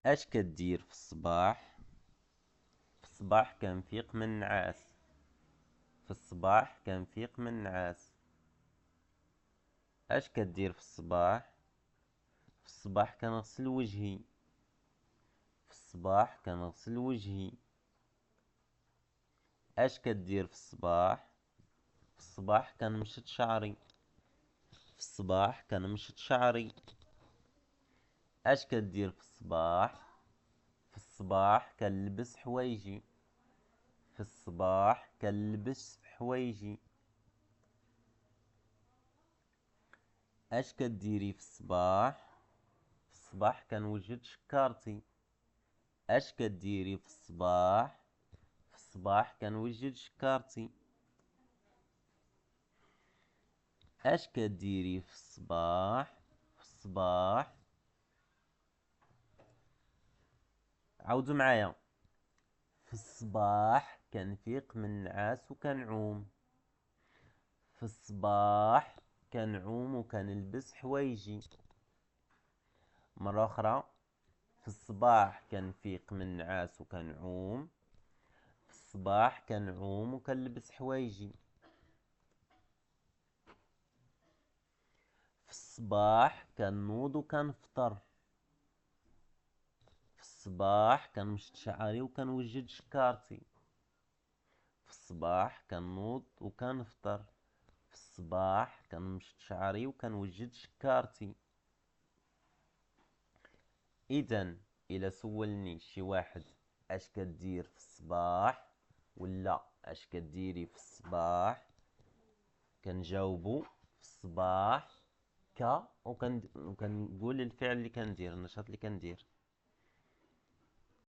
اش كدير في الصباح؟ في الصباح كنفيق من النعاس. في الصباح كنفيق من النعاس. اش كدير في الصباح؟ في الصباح كنغسل وجهي. في الصباح كنغسل وجهي. اش كدير في الصباح؟ في الصباح كنمشط شعري. في الصباح كنمشط شعري. اش كدير في الصباح؟ في الصباح كنلبس حوايجي. في الصباح كنلبس حوايجي. اش كديري في الصباح؟ في الصباح كنوجد شكارتي. اش كديري في الصباح؟ في الصباح كنوجد شكارتي. اش كديري في الصباح؟ في الصباح عاودوا معايا. في الصباح كنفيق من النعاس وكنعوم. في الصباح كنعوم وكنلبس حوايجي. مرة أخرى. في الصباح كنفيق من النعاس وكنعوم. في الصباح كنعوم وكنلبس حوايجي. في الصباح كنوض وكنفطر. في الصباح كنمشط شعري وكنوجد شكارتي. في الصباح كنوض وكنفطر. في الصباح كنمشط شعري وكنوجد شكارتي. اذا الى سولني شي واحد اش كدير في الصباح ولا اش كديري في الصباح، كنجاوبو في الصباح وكنقول الفعل اللي كندير، النشاط اللي كندير.